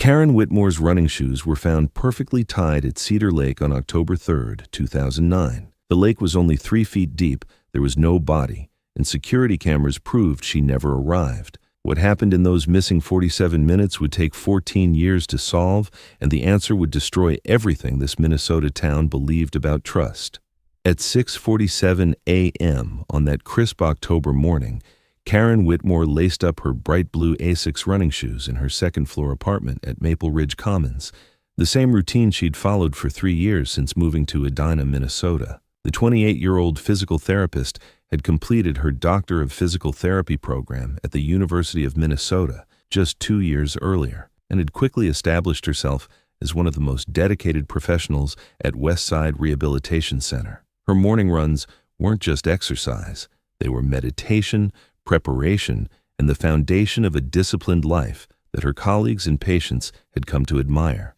Karen Whitmore's running shoes were found perfectly tied at Cedar Lake on October 3, 2009. The lake was only 3 feet deep, there was no body, and security cameras proved she never arrived. What happened in those missing 47 minutes would take 14 years to solve, and the answer would destroy everything this Minnesota town believed about trust. At 6:47 a.m. on that crisp October morning, Karen Whitmore laced up her bright blue Asics running shoes in her second-floor apartment at Maple Ridge Commons, the same routine she'd followed for 3 years since moving to Edina, Minnesota. The 28-year-old physical therapist had completed her Doctor of Physical Therapy program at the University of Minnesota just 2 years earlier, and had quickly established herself as one of the most dedicated professionals at Westside Rehabilitation Center. Her morning runs weren't just exercise, they were meditation, preparation, and the foundation of a disciplined life that her colleagues and patients had come to admire.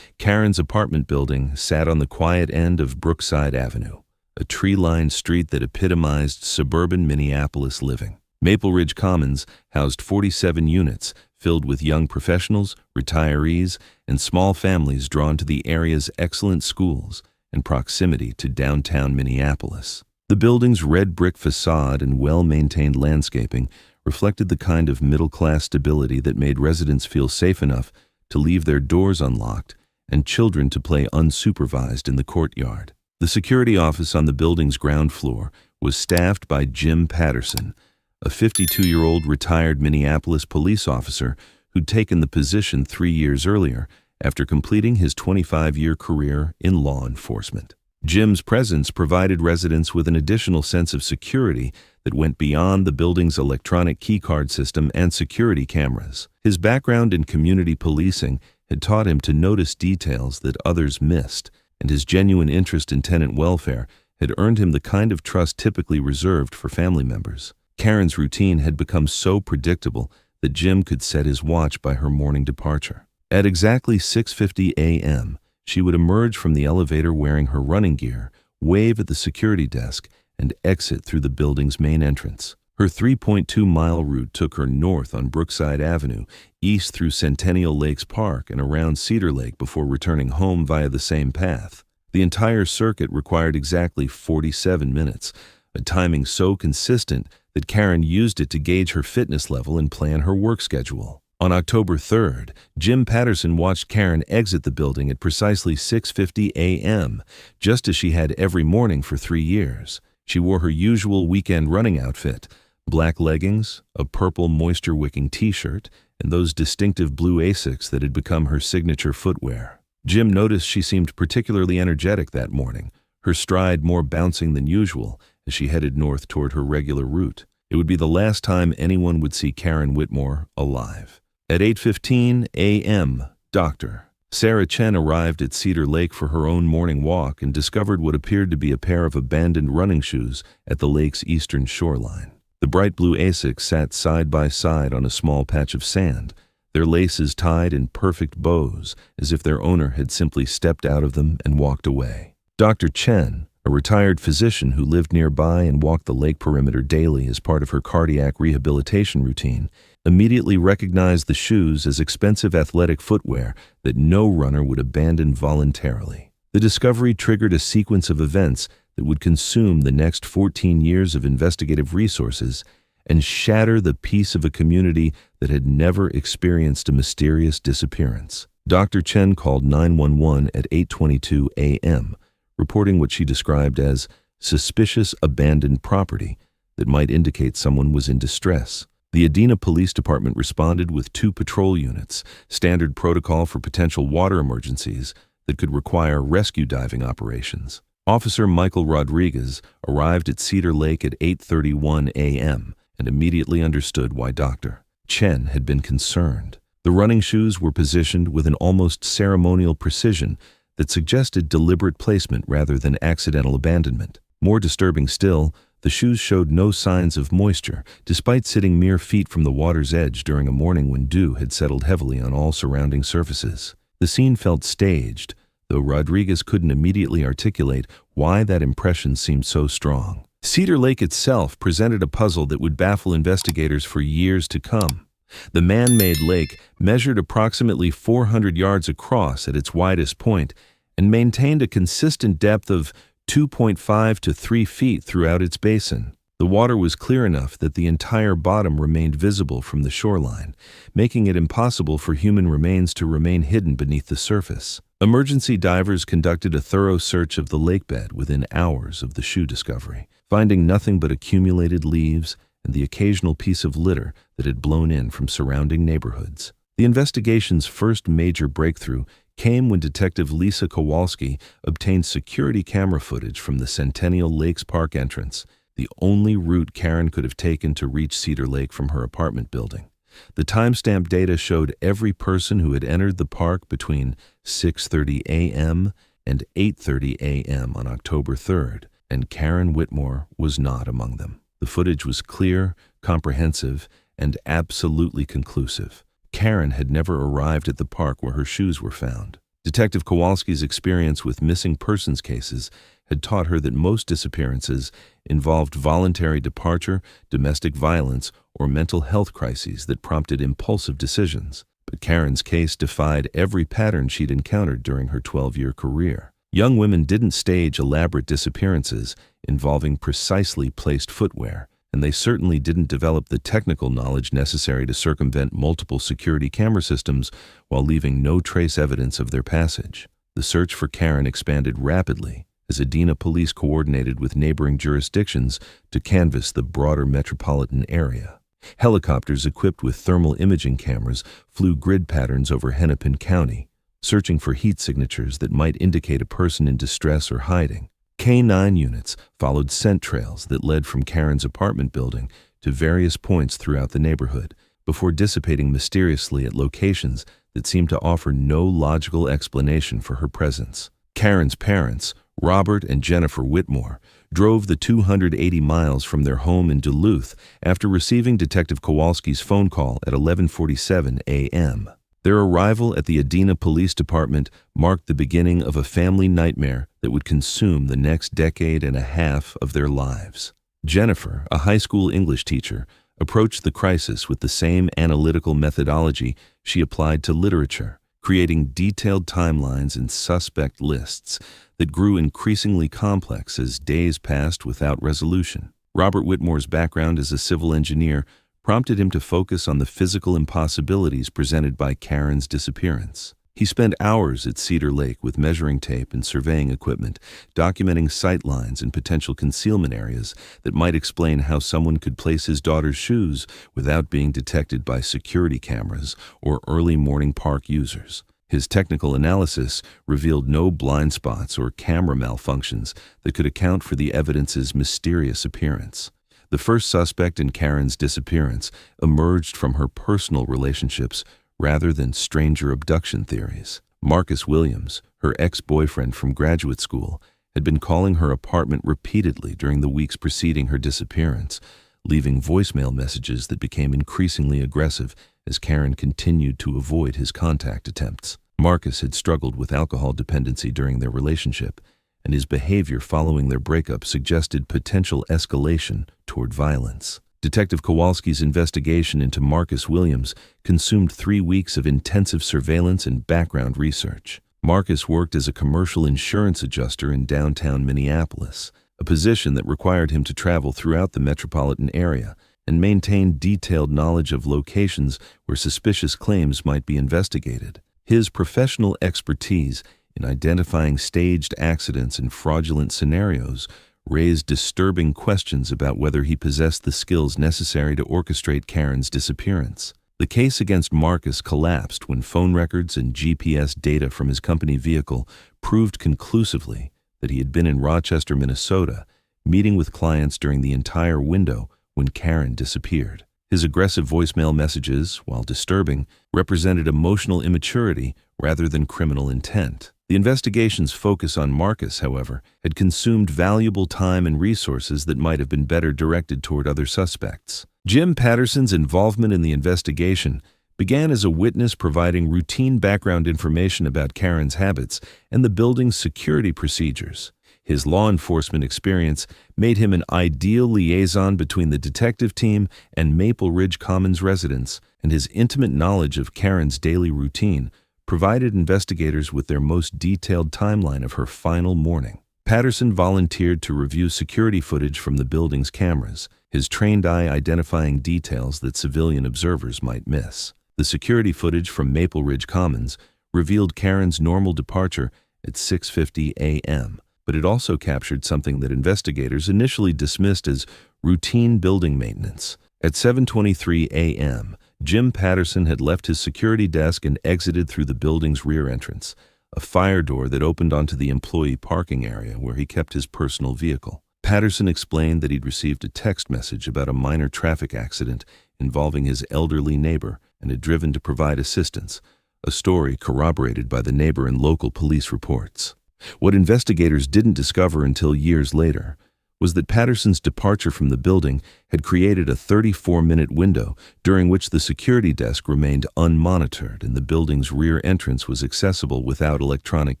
Karen's apartment building sat on the quiet end of Brookside Avenue, a tree-lined street that epitomized suburban Minneapolis living. Maple Ridge Commons housed 47 units filled with young professionals, retirees, and small families drawn to the area's excellent schools and proximity to downtown Minneapolis. The building's red brick facade and well-maintained landscaping reflected the kind of middle-class stability that made residents feel safe enough to leave their doors unlocked and children to play unsupervised in the courtyard. The security office on the building's ground floor was staffed by Jim Patterson, a 52-year-old retired Minneapolis police officer who'd taken the position 3 years earlier after completing his 25-year career in law enforcement. Jim's presence provided residents with an additional sense of security that went beyond the building's electronic keycard system and security cameras. His background in community policing had taught him to notice details that others missed, and his genuine interest in tenant welfare had earned him the kind of trust typically reserved for family members. Karen's routine had become so predictable that Jim could set his watch by her morning departure. At exactly 6:50 a.m., she would emerge from the elevator wearing her running gear, wave at the security desk, and exit through the building's main entrance. Her 3.2-mile route took her north on Brookside Avenue, east through Centennial Lakes Park and around Cedar Lake before returning home via the same path. The entire circuit required exactly 47 minutes, a timing so consistent that Karen used it to gauge her fitness level and plan her work schedule. On October 3rd, Jim Patterson watched Karen exit the building at precisely 6:50 a.m., just as she had every morning for 3 years. She wore her usual weekend running outfit, black leggings, a purple moisture-wicking t-shirt, and those distinctive blue Asics that had become her signature footwear. Jim noticed she seemed particularly energetic that morning, her stride more bouncing than usual as she headed north toward her regular route. It would be the last time anyone would see Karen Whitmore alive. At 8:15 a.m., Dr. Sarah Chen arrived at Cedar Lake for her own morning walk and discovered what appeared to be a pair of abandoned running shoes at the lake's eastern shoreline. The bright blue Asics sat side by side on a small patch of sand, their laces tied in perfect bows, as if their owner had simply stepped out of them and walked away. Dr. Chen, a retired physician who lived nearby and walked the lake perimeter daily as part of her cardiac rehabilitation routine, immediately recognized the shoes as expensive athletic footwear that no runner would abandon voluntarily. The discovery triggered a sequence of events that would consume the next 14 years of investigative resources and shatter the peace of a community that had never experienced a mysterious disappearance. Dr. Chen called 911 at 8:22 a.m., reporting what she described as suspicious abandoned property that might indicate someone was in distress. The Edina Police Department responded with 2 patrol units, standard protocol for potential water emergencies that could require rescue diving operations. Officer Michael Rodriguez arrived at Cedar Lake at 8:31 a.m. and immediately understood why Dr. Chen had been concerned. The running shoes were positioned with an almost ceremonial precision that suggested deliberate placement rather than accidental abandonment. More disturbing still, the shoes showed no signs of moisture, despite sitting mere feet from the water's edge during a morning when dew had settled heavily on all surrounding surfaces. The scene felt staged, though Rodriguez couldn't immediately articulate why that impression seemed so strong. Cedar Lake itself presented a puzzle that would baffle investigators for years to come. The man-made lake measured approximately 400 yards across at its widest point and maintained a consistent depth of 2.5 to 3 feet throughout its basin. The water was clear enough that the entire bottom remained visible from the shoreline, making it impossible for human remains to remain hidden beneath the surface. Emergency divers conducted a thorough search of the lakebed within hours of the shoe discovery, finding nothing but accumulated leaves and the occasional piece of litter that had blown in from surrounding neighborhoods. The investigation's first major breakthrough came when Detective Lisa Kowalski obtained security camera footage from the Centennial Lakes Park entrance, the only route Karen could have taken to reach Cedar Lake from her apartment building. The timestamp data showed every person who had entered the park between 6:30 a.m. and 8:30 a.m. on October 3rd, and Karen Whitmore was not among them. The footage was clear, comprehensive, and absolutely conclusive. Karen had never arrived at the park where her shoes were found. Detective Kowalski's experience with missing persons cases had taught her that most disappearances involved voluntary departure, domestic violence, or mental health crises that prompted impulsive decisions. But Karen's case defied every pattern she'd encountered during her 12-year career. Young women didn't stage elaborate disappearances involving precisely placed footwear, and they certainly didn't develop the technical knowledge necessary to circumvent multiple security camera systems while leaving no trace evidence of their passage. The search for Karen expanded rapidly as Adena police coordinated with neighboring jurisdictions to canvass the broader metropolitan area. Helicopters equipped with thermal imaging cameras flew grid patterns over Hennepin County, searching for heat signatures that might indicate a person in distress or hiding. K-9 units followed scent trails that led from Karen's apartment building to various points throughout the neighborhood, before dissipating mysteriously at locations that seemed to offer no logical explanation for her presence. Karen's parents, Robert and Jennifer Whitmore, drove the 280 miles from their home in Duluth after receiving Detective Kowalski's phone call at 11:47 a.m. Their arrival at the Adena Police Department marked the beginning of a family nightmare that would consume the next decade and a half of their lives. Jennifer, a high school English teacher, approached the crisis with the same analytical methodology she applied to literature, creating detailed timelines and suspect lists that grew increasingly complex as days passed without resolution. Robert Whitmore's background as a civil engineer prompted him to focus on the physical impossibilities presented by Karen's disappearance. He spent hours at Cedar Lake with measuring tape and surveying equipment, documenting sight lines and potential concealment areas that might explain how someone could place his daughter's shoes without being detected by security cameras or early morning park users. His technical analysis revealed no blind spots or camera malfunctions that could account for the evidence's mysterious appearance. The first suspect in Karen's disappearance emerged from her personal relationships rather than stranger abduction theories. Marcus Williams, her ex-boyfriend from graduate school, had been calling her apartment repeatedly during the weeks preceding her disappearance, leaving voicemail messages that became increasingly aggressive as Karen continued to avoid his contact attempts. Marcus had struggled with alcohol dependency during their relationship, and his behavior following their breakup suggested potential escalation toward violence. Detective Kowalski's investigation into Marcus Williams consumed 3 weeks of intensive surveillance and background research. Marcus worked as a commercial insurance adjuster in downtown Minneapolis, a position that required him to travel throughout the metropolitan area and maintain detailed knowledge of locations where suspicious claims might be investigated. His professional expertise in identifying staged accidents and fraudulent scenarios raised disturbing questions about whether he possessed the skills necessary to orchestrate Karen's disappearance. The case against Marcus collapsed when phone records and GPS data from his company vehicle proved conclusively that he had been in Rochester, Minnesota, meeting with clients during the entire window when Karen disappeared. His aggressive voicemail messages, while disturbing, represented emotional immaturity rather than criminal intent. The investigation's focus on Marcus, however, had consumed valuable time and resources that might have been better directed toward other suspects. Jim Patterson's involvement in the investigation began as a witness providing routine background information about Karen's habits and the building's security procedures. His law enforcement experience made him an ideal liaison between the detective team and Maple Ridge Commons residents, and his intimate knowledge of Karen's daily routine provided investigators with their most detailed timeline of her final morning. Patterson volunteered to review security footage from the building's cameras, his trained eye identifying details that civilian observers might miss. The security footage from Maple Ridge Commons revealed Karen's normal departure at 6:50 a.m., but it also captured something that investigators initially dismissed as routine building maintenance. At 7:23 a.m., Jim Patterson had left his security desk and exited through the building's rear entrance, a fire door that opened onto the employee parking area where he kept his personal vehicle. Patterson explained that he'd received a text message about a minor traffic accident involving his elderly neighbor and had driven to provide assistance, a story corroborated by the neighbor and local police reports. What investigators didn't discover until years later was that Patterson's departure from the building had created a 34-minute window during which the security desk remained unmonitored and the building's rear entrance was accessible without electronic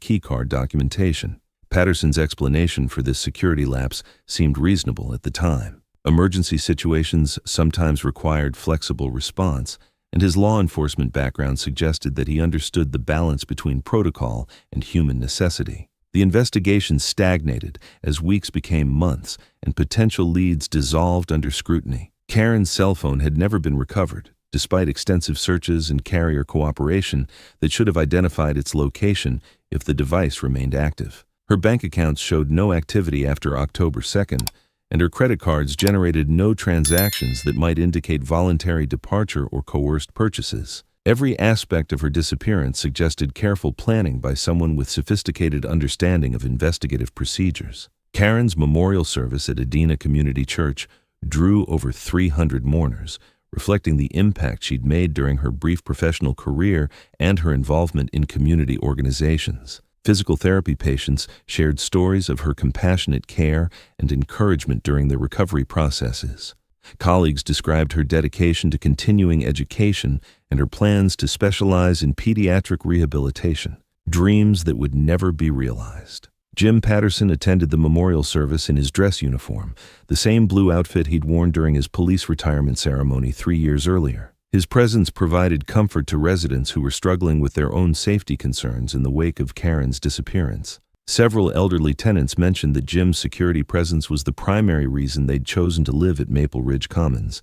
keycard documentation. Patterson's explanation for this security lapse seemed reasonable at the time. Emergency situations sometimes required flexible response, and his law enforcement background suggested that he understood the balance between protocol and human necessity. The investigation stagnated as weeks became months and potential leads dissolved under scrutiny. Karen's cell phone had never been recovered, despite extensive searches and carrier cooperation that should have identified its location if the device remained active. Her bank accounts showed no activity after October 2nd, and her credit cards generated no transactions that might indicate voluntary departure or coerced purchases. Every aspect of her disappearance suggested careful planning by someone with sophisticated understanding of investigative procedures. Karen's memorial service at Adena Community Church drew over 300 mourners, reflecting the impact she'd made during her brief professional career and her involvement in community organizations. Physical therapy patients shared stories of her compassionate care and encouragement during their recovery processes. Colleagues described her dedication to continuing education and her plans to specialize in pediatric rehabilitation, dreams that would never be realized. Jim Patterson attended the memorial service in his dress uniform, the same blue outfit he'd worn during his police retirement ceremony 3 years earlier. His presence provided comfort to residents who were struggling with their own safety concerns in the wake of Karen's disappearance. Several elderly tenants mentioned that Jim's security presence was the primary reason they'd chosen to live at Maple Ridge Commons,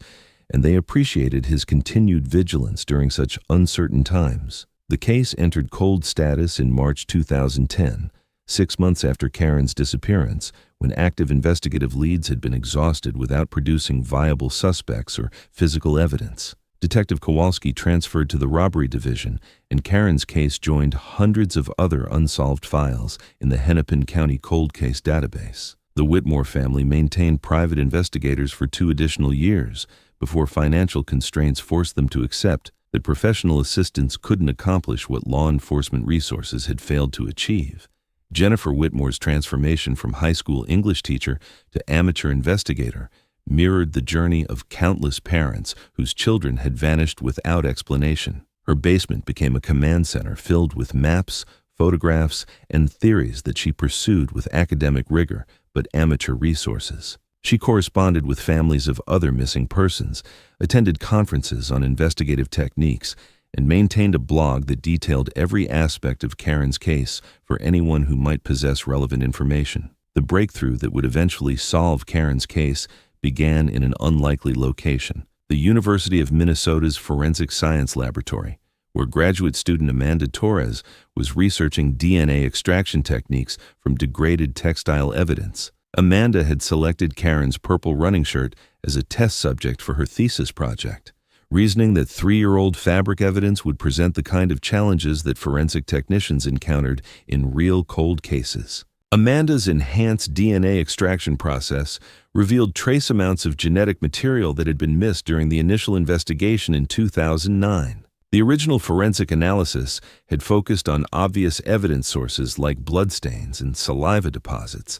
and they appreciated his continued vigilance during such uncertain times. The case entered cold status in March 2010, 6 months after Karen's disappearance, when active investigative leads had been exhausted without producing viable suspects or physical evidence. Detective Kowalski transferred to the robbery division, and Karen's case joined hundreds of other unsolved files in the Hennepin County Cold Case database. The Whitmore family maintained private investigators for 2 additional years before financial constraints forced them to accept that professional assistants couldn't accomplish what law enforcement resources had failed to achieve. Jennifer Whitmore's transformation from high school English teacher to amateur investigator mirrored the journey of countless parents whose children had vanished without explanation. Her basement became a command center filled with maps, photographs, and theories that she pursued with academic rigor but amateur resources. She corresponded with families of other missing persons, attended conferences on investigative techniques, and maintained a blog that detailed every aspect of Karen's case for anyone who might possess relevant information. The breakthrough that would eventually solve Karen's case began in an unlikely location, the University of Minnesota's Forensic Science Laboratory, where graduate student Amanda Torres was researching DNA extraction techniques from degraded textile evidence. Amanda had selected Karen's purple running shirt as a test subject for her thesis project, reasoning that 3-year-old fabric evidence would present the kind of challenges that forensic technicians encountered in real cold cases. Amanda's enhanced DNA extraction process revealed trace amounts of genetic material that had been missed during the initial investigation in 2009. The original forensic analysis had focused on obvious evidence sources like bloodstains and saliva deposits,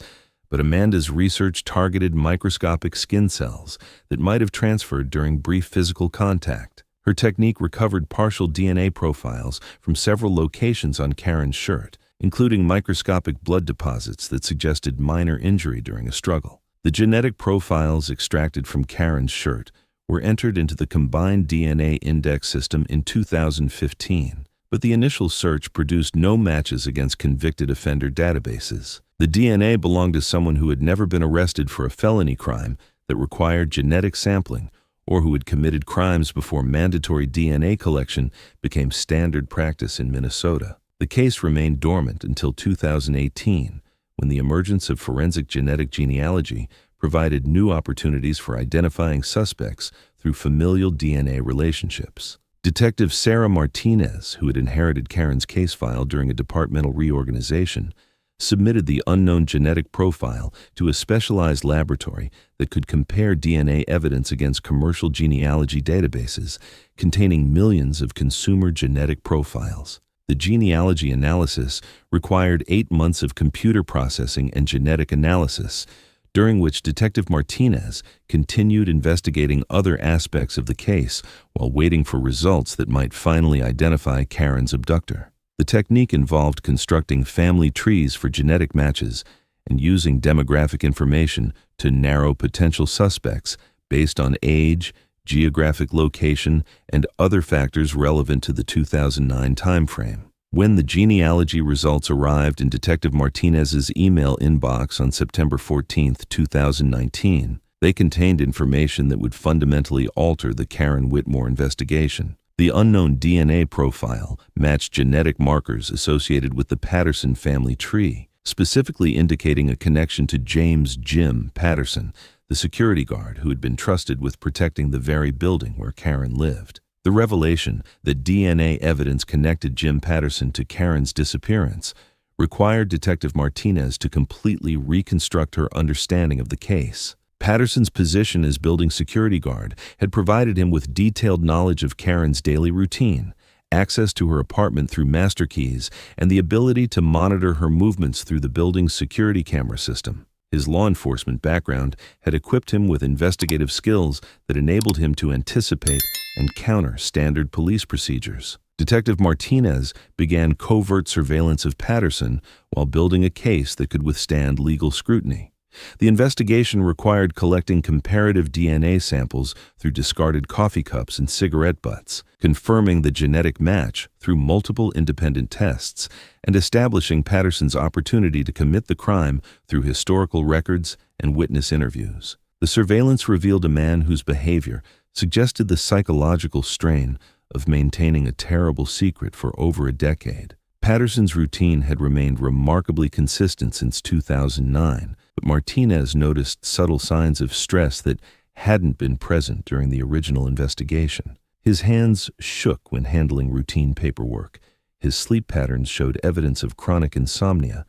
but Amanda's research targeted microscopic skin cells that might have transferred during brief physical contact. Her technique recovered partial DNA profiles from several locations on Karen's shirt, including microscopic blood deposits that suggested minor injury during a struggle. The genetic profiles extracted from Karen's shirt were entered into the Combined DNA Index system in 2015, but the initial search produced no matches against convicted offender databases. The DNA belonged to someone who had never been arrested for a felony crime that required genetic sampling, or who had committed crimes before mandatory DNA collection became standard practice in Minnesota. The case remained dormant until 2018, when the emergence of forensic genetic genealogy provided new opportunities for identifying suspects through familial DNA relationships. Detective Sarah Martinez, who had inherited Karen's case file during a departmental reorganization, submitted the unknown genetic profile to a specialized laboratory that could compare DNA evidence against commercial genealogy databases containing millions of consumer genetic profiles. The genealogy analysis required 8 months of computer processing and genetic analysis, during which Detective Martinez continued investigating other aspects of the case while waiting for results that might finally identify Karen's abductor. The technique involved constructing family trees for genetic matches and using demographic information to narrow potential suspects based on age, geographic location, and other factors relevant to the 2009 timeframe. When the genealogy results arrived in Detective Martinez's email inbox on September 14, 2019, they contained information that would fundamentally alter the Karen Whitmore investigation. The unknown DNA profile matched genetic markers associated with the Patterson family tree, specifically indicating a connection to James "Jim" Patterson, the security guard who had been trusted with protecting the very building where Karen lived. The revelation that DNA evidence connected Jim Patterson to Karen's disappearance required Detective Martinez to completely reconstruct her understanding of the case. Patterson's position as building security guard had provided him with detailed knowledge of Karen's daily routine, access to her apartment through master keys, and the ability to monitor her movements through the building's security camera system. His law enforcement background had equipped him with investigative skills that enabled him to anticipate and counter standard police procedures. Detective Martinez began covert surveillance of Patterson while building a case that could withstand legal scrutiny. The investigation required collecting comparative DNA samples through discarded coffee cups and cigarette butts, confirming the genetic match through multiple independent tests, and establishing Patterson's opportunity to commit the crime through historical records and witness interviews. The surveillance revealed a man whose behavior suggested the psychological strain of maintaining a terrible secret for over a decade. Patterson's routine had remained remarkably consistent since 2009, but Martinez noticed subtle signs of stress that hadn't been present during the original investigation. His hands shook when handling routine paperwork, his sleep patterns showed evidence of chronic insomnia,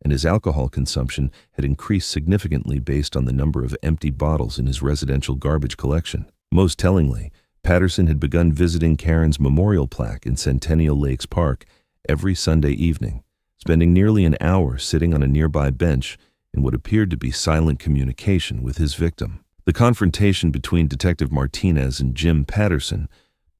and his alcohol consumption had increased significantly based on the number of empty bottles in his residential garbage collection. Most tellingly, Patterson had begun visiting Karen's memorial plaque in Centennial Lakes Park every Sunday evening, spending nearly an hour sitting on a nearby bench in what appeared to be silent communication with his victim. The confrontation between Detective Martinez and Jim Patterson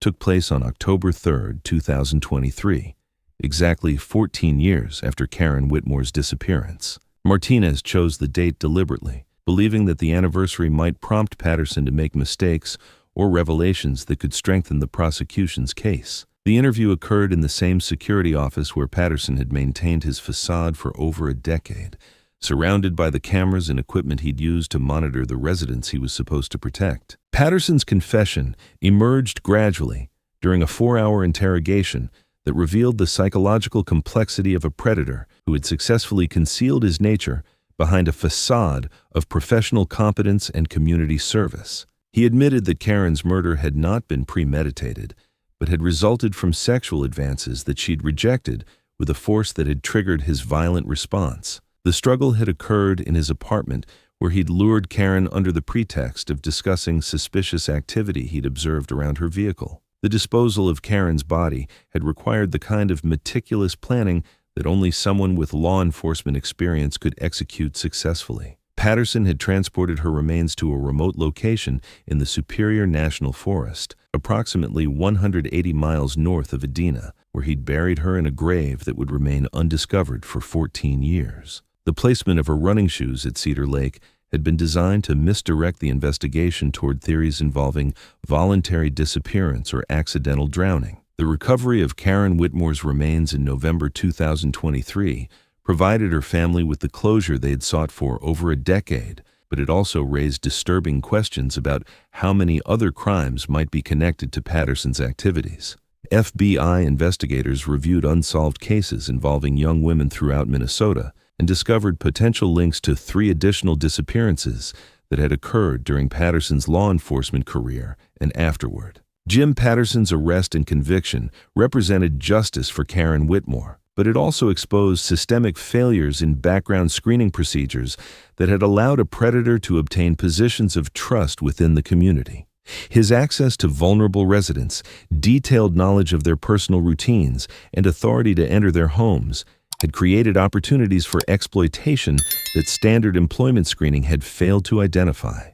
took place on October 3, 2023, exactly 14 years after Karen Whitmore's disappearance. Martinez chose the date deliberately, believing that the anniversary might prompt Patterson to make mistakes or revelations that could strengthen the prosecution's case. The interview occurred in the same security office where Patterson had maintained his facade for over a decade, surrounded by the cameras and equipment he'd used to monitor the residents he was supposed to protect. Patterson's confession emerged gradually during a 4-hour interrogation that revealed the psychological complexity of a predator who had successfully concealed his nature behind a facade of professional competence and community service. He admitted that Karen's murder had not been premeditated, but had resulted from sexual advances that she'd rejected with a force that had triggered his violent response. The struggle had occurred in his apartment, where he'd lured Karen under the pretext of discussing suspicious activity he'd observed around her vehicle. The disposal of Karen's body had required the kind of meticulous planning that only someone with law enforcement experience could execute successfully. Patterson had transported her remains to a remote location in the Superior National Forest, approximately 180 miles north of Edina, where he'd buried her in a grave that would remain undiscovered for 14 years. The placement of her running shoes at Cedar Lake had been designed to misdirect the investigation toward theories involving voluntary disappearance or accidental drowning. The recovery of Karen Whitmore's remains in November 2023 provided her family with the closure they had sought for over a decade, but it also raised disturbing questions about how many other crimes might be connected to Patterson's activities. FBI investigators reviewed unsolved cases involving young women throughout Minnesota and discovered potential links to 3 additional disappearances that had occurred during Patterson's law enforcement career and afterward. Jim Patterson's arrest and conviction represented justice for Karen Whitmore, but it also exposed systemic failures in background screening procedures that had allowed a predator to obtain positions of trust within the community. His access to vulnerable residents, detailed knowledge of their personal routines, and authority to enter their homes had created opportunities for exploitation that standard employment screening had failed to identify.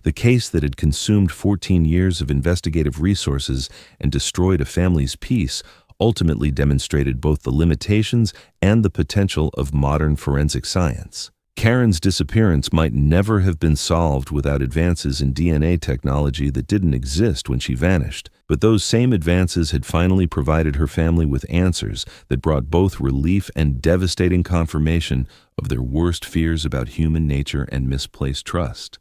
The case that had consumed 14 years of investigative resources and destroyed a family's peace ultimately demonstrated both the limitations and the potential of modern forensic science. Karen's disappearance might never have been solved without advances in DNA technology that didn't exist when she vanished, but those same advances had finally provided her family with answers that brought both relief and devastating confirmation of their worst fears about human nature and misplaced trust.